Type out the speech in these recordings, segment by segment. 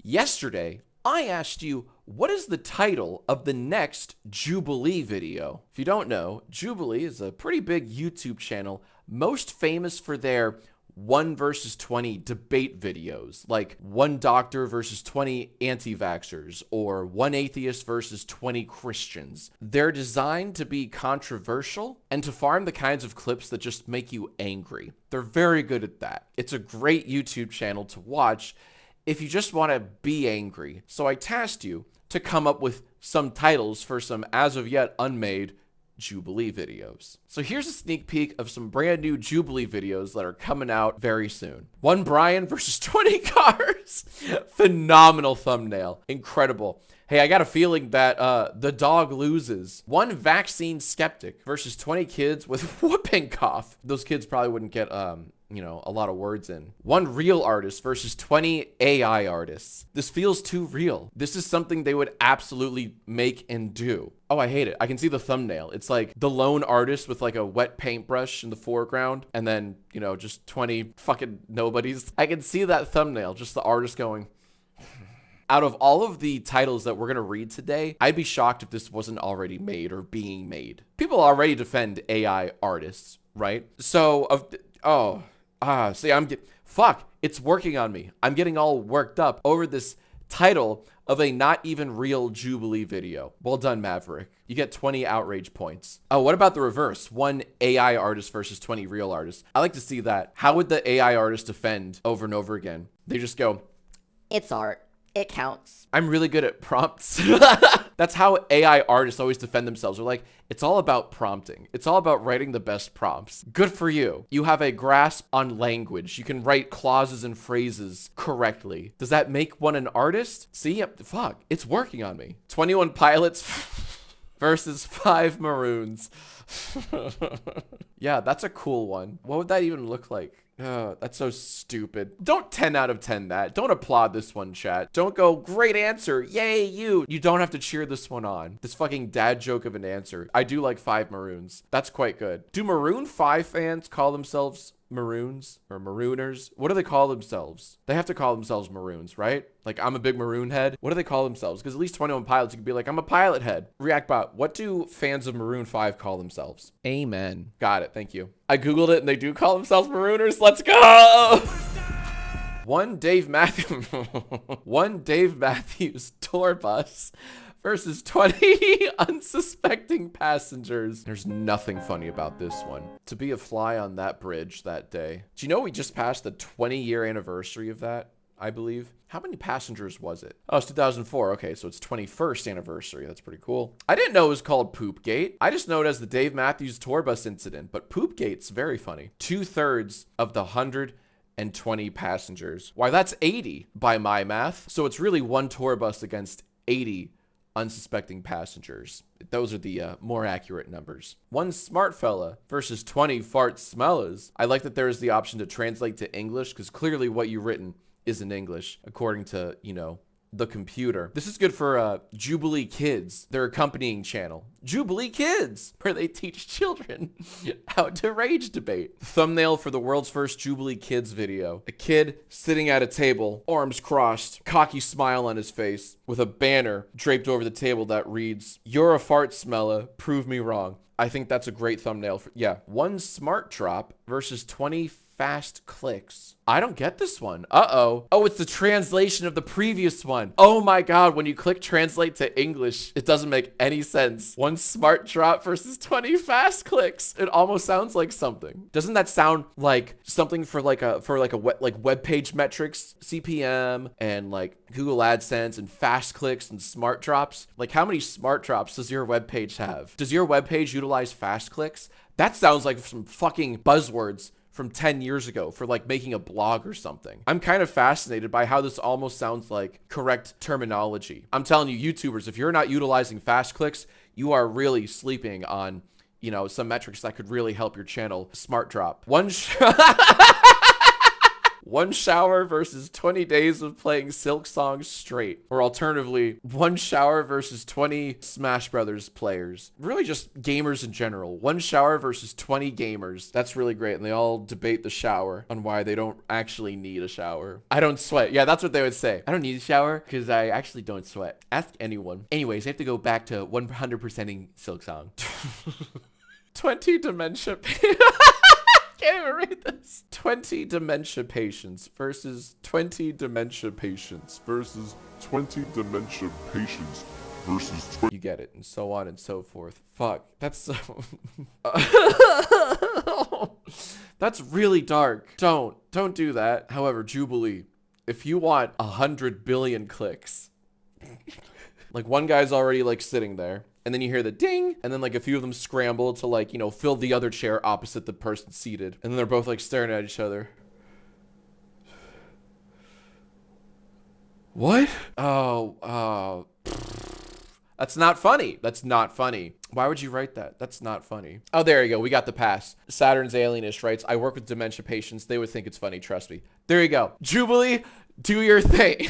Yesterday, I asked you, what is the title of the next Jubilee video? If you don't know, Jubilee is a pretty big YouTube channel, most famous for their 1 versus 20 debate videos, like 1 doctor versus 20 anti-vaxxers, or 1 atheist versus 20 Christians. They're designed to be controversial and to farm the kinds of clips that just make you angry. They're very good at that. It's a great YouTube channel to watch if you just want to be angry. So I tasked you to come up with some titles for some as of yet unmade Jubilee videos. So here's a sneak peek of some brand new Jubilee videos that are coming out very soon. 1 Brian versus 20 cars. Phenomenal thumbnail. Incredible. Hey, I got a feeling that the dog loses. 1 vaccine skeptic versus 20 kids with whooping cough. Those kids probably wouldn't get you know, a lot of words in. 1 real artist versus 20 AI artists. This feels too real. This is something they would absolutely make and do. Oh, I hate it. I can see the thumbnail. It's like the lone artist with like a wet paintbrush in the foreground and then, you know, just 20 fucking nobodies. I can see that thumbnail, just the artist going. Out of all of the titles that we're going to read today, I'd be shocked if this wasn't already made or being made. People already defend AI artists, right? So, fuck, it's working on me. I'm getting all worked up over this title of a not even real Jubilee video. Well done, Maverick. You get 20 outrage points. Oh, what about the reverse? 1 AI artist versus 20 real artists. I like to see that. How would the AI artist defend over and over again? They just go, it's art. It counts. I'm really good at prompts. That's how AI artists always defend themselves. They're like, it's all about prompting. It's all about writing the best prompts. Good for you. You have a grasp on language. You can write clauses and phrases correctly. Does that make one an artist? See, fuck, it's working on me. 21 pilots versus 5 maroons. Yeah, that's a cool one. What would that even look like? That's so stupid. Don't 10 out of 10 that. Don't applaud this one, chat. Don't go, great answer. Yay, you. You don't have to cheer this one on. This fucking dad joke of an answer. I do like 5 maroons. That's quite good. Do Maroon 5 fans call themselves maroons or marooners? What do they call themselves? They have to call themselves maroons, right? Like, I'm a big maroon head. What do they call themselves? Because at least 21 pilots, you could be like, I'm a pilot head. Reactbot, what do fans of Maroon 5 call themselves? Amen. Got it. Thank you. I Googled it and they do call themselves marooners. Let's go. 1 Dave Matthews, 1 Dave Matthews tour bus versus 20 unsuspecting passengers. There's nothing funny about this one. To be a fly on that bridge that day. Do you know we just passed the 20-year anniversary of that, I believe? How many passengers was it? Oh, it's 2004. Okay, so it's 21st anniversary. That's pretty cool. I didn't know it was called Poopgate. I just know it as the Dave Matthews tour bus incident, but Poopgate's very funny. 2/3 of the 120 passengers. Why, that's 80 by my math. So it's really 1 tour bus against 80 unsuspecting passengers. Those are the more accurate numbers. 1 smart fella versus 20 fart smellers. I like that there is the option to translate to English because clearly what you've written is in English according to, you know, the computer. This is good for Jubilee Kids, their accompanying channel. Jubilee Kids, where they teach children how to rage debate. Thumbnail for the world's first Jubilee Kids video. A kid sitting at a table, arms crossed, cocky smile on his face, with a banner draped over the table that reads, "You're a fart smeller, prove me wrong." I think that's a great thumbnail. For, yeah. 1 smart drop versus 20 fast clicks. I don't get this one. Uh-oh. Oh, it's the translation of the previous one. Oh my God, when you click translate to English, it doesn't make any sense. 1 smart drop versus 20 fast clicks. It almost sounds like something. Doesn't that sound like something for like web page metrics, CPM, and like Google AdSense and fast clicks and smart drops? Like, how many smart drops does your web page have? Does your web page utilize fast clicks? That sounds like some fucking buzzwords from 10 years ago for like making a blog or something. I'm kind of fascinated by how this almost sounds like correct terminology. I'm telling you, YouTubers, if you're not utilizing fast clicks, you are really sleeping on, you know, some metrics that could really help your channel. Smart drop. 1 1 shower versus 20 days of playing Silk Song straight. Or alternatively, 1 shower versus 20 Smash Brothers players. Really just gamers in general. 1 shower versus 20 gamers. That's really great. And they all debate the shower on why they don't actually need a shower. I don't sweat. Yeah, that's what they would say. I don't need a shower because I actually don't sweat. Ask anyone. Anyways, I have to go back to 100%ing Silk Song. 20 dementia. Can't even read this. 20 dementia patients versus 20 dementia patients versus 20 dementia patients versus 20. You get it, and so on and so forth. Fuck, that's so... That's really dark. Don't do that. However, Jubilee, if you want 100 billion clicks, like one guy's already like sitting there, and then you hear the ding, and then like a few of them scramble to like, you know, fill the other chair opposite the person seated. And then they're both like staring at each other. What? Oh, that's not funny. That's not funny. Why would you write that? That's not funny. Oh, there you go. We got the pass. Saturn's Alienist writes, I work with dementia patients. They would think it's funny. Trust me. There you go. Jubilee, do your thing.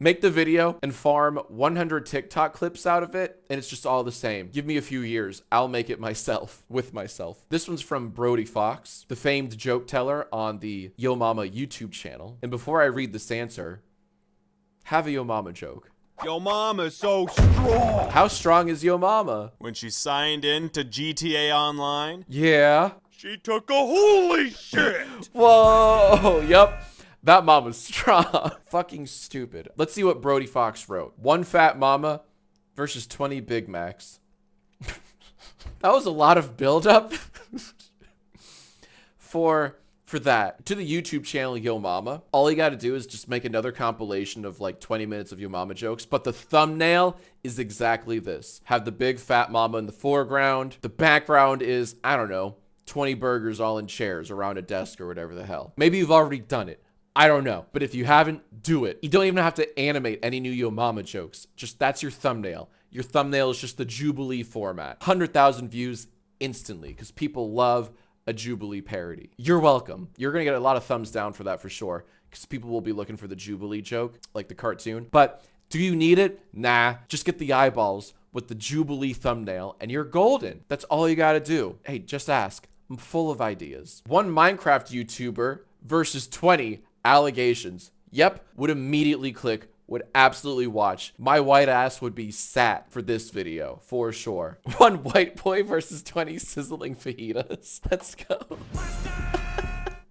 Make the video and farm 100 TikTok clips out of it, and it's just all the same. Give me a few years. I'll make it myself, with myself. This one's from Brody Fox, the famed joke teller on the Yo Mama YouTube channel. And before I read this answer, have a Yo Mama joke. Yo mama's so strong. How strong is Yo Mama? When she signed in to GTA Online, Yeah. she took a holy shit. Whoa. Yep. That mama's strong. Fucking stupid. Let's see what Brody Fox wrote. 1 fat mama versus 20 Big Macs. That was a lot of buildup for that. To the YouTube channel Yo Mama, all you got to do is just make another compilation of like 20 minutes of Yo Mama jokes, but the thumbnail is exactly this. Have the big fat mama in the foreground. The background is, I don't know, 20 burgers all in chairs around a desk or whatever the hell. Maybe you've already done it. I don't know. But if you haven't, do it. You don't even have to animate any new Yo Mama jokes. Just that's your thumbnail. Your thumbnail is just the Jubilee format. 100,000 views instantly because people love a Jubilee parody. You're welcome. You're going to get a lot of thumbs down for that for sure because people will be looking for the Jubilee joke, like the cartoon. But do you need it? Nah. Just get the eyeballs with the Jubilee thumbnail and you're golden. That's all you got to do. Hey, just ask. I'm full of ideas. 1 Minecraft YouTuber versus 20 allegations. Yep, would immediately click, would absolutely watch. My white ass would be sat for this video, for sure. 1 white boy versus 20 sizzling fajitas. Let's go.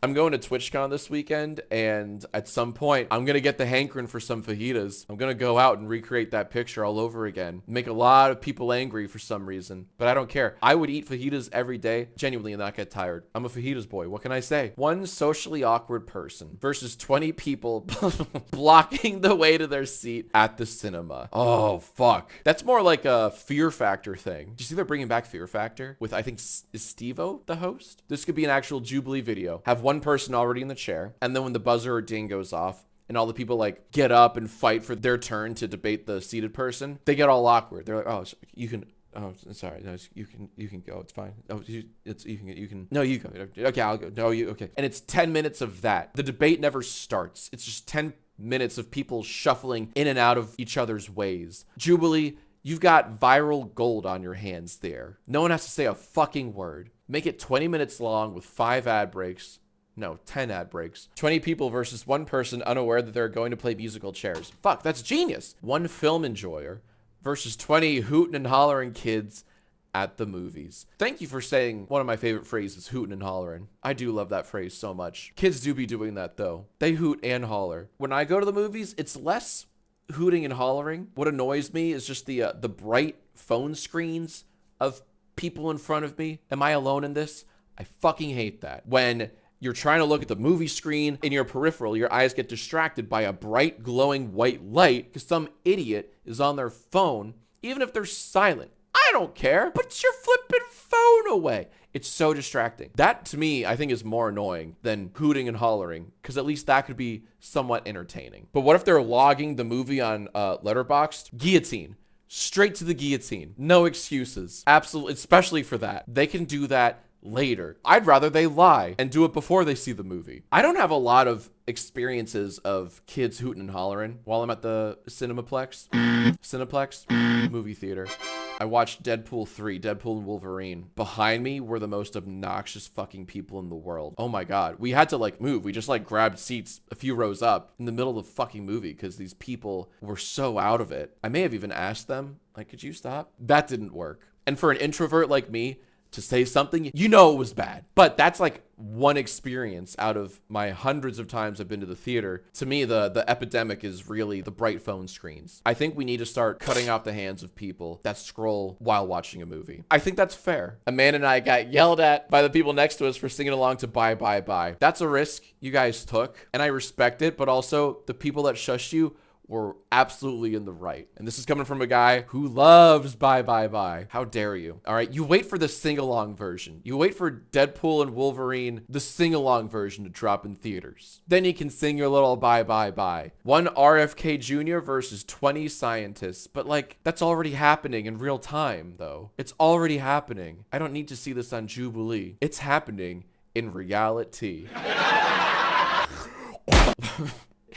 I'm going to TwitchCon this weekend, and at some point, I'm going to get the hankering for some fajitas. I'm going to go out and recreate that picture all over again. Make a lot of people angry for some reason, but I don't care. I would eat fajitas every day, genuinely, and not get tired. I'm a fajitas boy. What can I say? 1 socially awkward person versus 20 people blocking the way to their seat at the cinema. Oh, fuck. That's more like a Fear Factor thing. Do you see they're bringing back Fear Factor with, I think, is Steve-O the host? This could be an actual Jubilee video. Have 1 person already in the chair, and then when the buzzer or ding goes off and all the people like get up and fight for their turn to debate the seated person, they get all awkward. They're like, oh, you can, oh, sorry, no, you can go, it's fine. Oh, you can no, you go. Okay, I'll go. No, you, okay. And it's 10 minutes of that. The debate never starts. It's just 10 minutes of people shuffling in and out of each other's ways. Jubilee, you've got viral gold on your hands there. No one has to say a fucking word. Make it 20 minutes long with 5 ad breaks. No, 10 ad breaks. 20 people versus 1 person unaware that they're going to play musical chairs. Fuck, that's genius. 1 film enjoyer versus 20 hootin' and hollering kids at the movies. Thank you for saying one of my favorite phrases, hootin' and hollering. I do love that phrase so much. Kids do be doing that though. They hoot and holler. When I go to the movies, it's less hooting and hollering. What annoys me is just the bright phone screens of people in front of me. Am I alone in this? I fucking hate that. When you're trying to look at the movie screen in your peripheral, your eyes get distracted by a bright glowing white light because some idiot is on their phone, even if they're silent. I don't care. Put your flipping phone away. It's so distracting. That to me, I think is more annoying than hooting and hollering because at least that could be somewhat entertaining. But what if they're logging the movie on Letterboxd? Guillotine. Straight to the guillotine. No excuses. Absolutely, especially for that. They can do that later. I'd rather they lie and do it before they see the movie. I don't have a lot of experiences of kids hooting and hollering while I'm at the Cineplex movie theater. I watched Deadpool 3, Deadpool and Wolverine. Behind me were the most obnoxious fucking people in the world. Oh my God. We had to like move. We just like grabbed seats a few rows up in the middle of the fucking movie because these people were so out of it. I may have even asked them, like, could you stop? That didn't work. And for an introvert like me to say something, you know it was bad. But that's like one experience out of my hundreds of times I've been to the theater. To me, the epidemic is really the bright phone screens. I think we need to start cutting off the hands of people that scroll while watching a movie. I think that's fair. Amanda and I got yelled at by the people next to us for singing along to Bye Bye Bye. That's a risk you guys took, and I respect it, but also the people that shushed you were absolutely in the right. And this is coming from a guy who loves Bye Bye Bye. How dare you? All right, you wait for the sing-along version. You wait for Deadpool and Wolverine, the sing-along version, to drop in theaters. Then you can sing your little Bye Bye Bye. One RFK Jr. versus 20 scientists. But like, that's already happening in real time, though. It's already happening. I don't need to see this on Jubilee. It's happening in reality.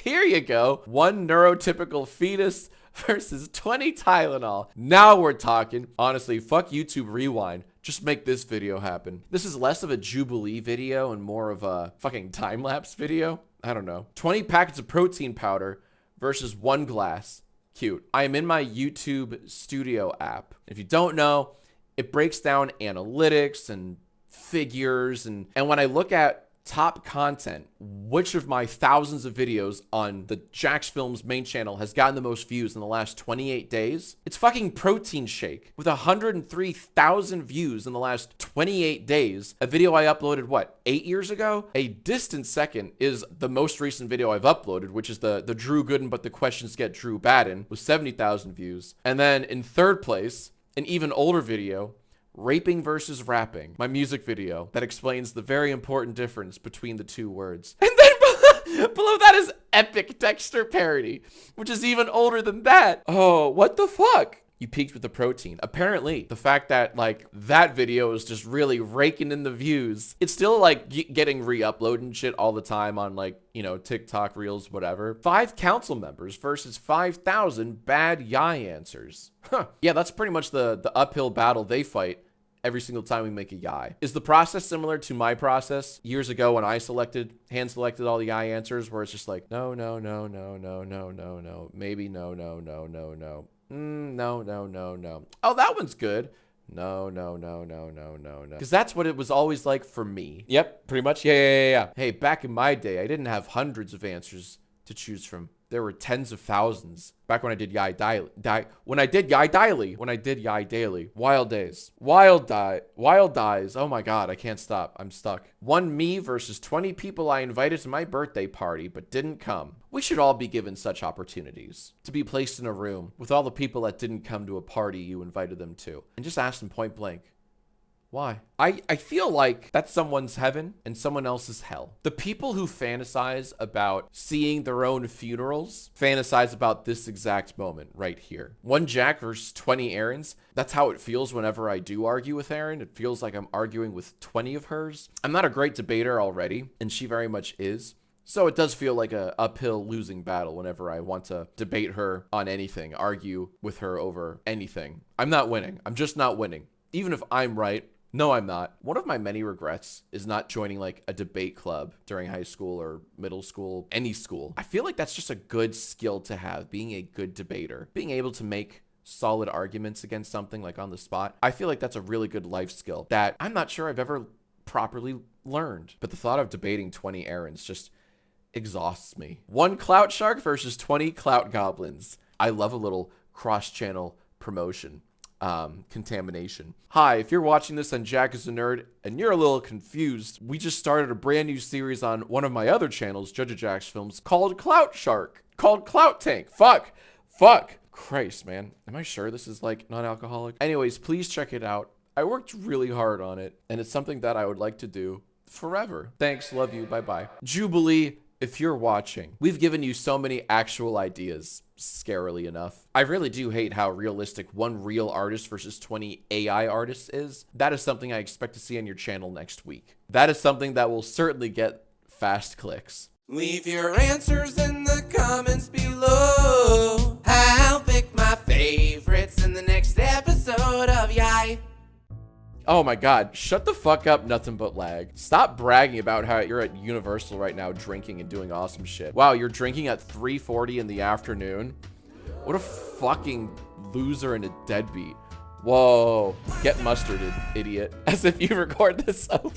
Here you go. One neurotypical fetus versus 20 Tylenol. Now we're talking. Honestly, fuck YouTube Rewind. Just make this video happen. This is less of a Jubilee video and more of a fucking time-lapse video. I don't know. 20 packets of protein powder versus 1 glass. Cute. I am in my YouTube Studio app. If you don't know, it breaks down analytics and figures. And when I look at top content, which of my thousands of videos on the Jax Films main channel has gotten the most views in the last 28 days? It's fucking Protein Shake with 103,000 views in the last 28 days. A video I uploaded, what, 8 years ago? A distant second is the most recent video I've uploaded, which is the Drew Gooden but the questions get Drew Badin with 70,000 views. And then in third place, an even older video, Raping versus Rapping, my music video that explains the very important difference between the two words. And then below that is Epic Dexter Parody, which is even older than that. Oh, what the fuck? You peaked with the protein. Apparently, the fact that like that video is just really raking in the views. It's still like getting re-uploaded and shit all the time on like, you know, TikTok, Reels, whatever. 5 council members versus 5,000 bad yai answers. Huh. Yeah, that's pretty much the uphill battle they fight every single time we make a yai. Is the process similar to my process years ago when I hand selected all the yai answers, where it's just like, no, no, no, no, no, no, no, no, maybe no, no, no, no, no. No, no, no, no. Oh, that one's good. No, no, no, no, no, no, no. Because that's what it was always like for me. Yep, pretty much. Yeah. Hey, back in my day, I didn't have hundreds of answers to choose from. There were tens of thousands. Back when I did Yai Daily. When I did Yai Daily. Wild days. Wild dies. Oh my God, I can't stop. I'm stuck. One me versus 20 people I invited to my birthday party but didn't come. We should all be given such opportunities to be placed in a room with all the people that didn't come to a party you invited them to and just ask them point blank, why? I feel like that's someone's heaven and someone else's hell. The people who fantasize about seeing their own funerals fantasize about this exact moment right here. One Jack versus 20 Aaron's. That's how it feels whenever I do argue with Aaron. It feels like I'm arguing with 20 of hers. I'm not a great debater already, and she very much is. So it does feel like a uphill losing battle whenever I want to debate her on anything, argue with her over anything. I'm not winning. I'm just not winning. Even if I'm right. No, I'm not. One of my many regrets is not joining like a debate club during high school or middle school, any school. I feel like that's just a good skill to have, being a good debater, being able to make solid arguments against something like on the spot. I feel like that's a really good life skill that I'm not sure I've ever properly learned. But the thought of debating 20 errands just exhausts me. One Clout Shark versus 20 Clout Goblins. I love a little cross-channel promotion. Contamination. Hi, if you're watching this on Jackisanerd and you're a little confused, we just started a brand new series on one of my other channels, Judge of Jax Films, called Clout Shark, called Clout Tank. Fuck. Christ, man. Am I sure this is like non-alcoholic? Anyways, please check it out. I worked really hard on it, and it's something that I would like to do forever. Thanks, love you, bye-bye. Jubilee, if you're watching, we've given you so many actual ideas, scarily enough. I really do hate how realistic one real artist versus 20 AI artists is. That is something I expect to see on your channel next week. That is something that will certainly get fast clicks. Leave your answers in the comments below. I'll pick my favorites in the next episode of Yai. Oh my god, shut the fuck up, nothing but lag. Stop bragging about how you're at Universal right now drinking and doing awesome shit. Wow, you're drinking at 3:40 in the afternoon? What a fucking loser and a deadbeat. Whoa, get mustarded, idiot. As if you record this over.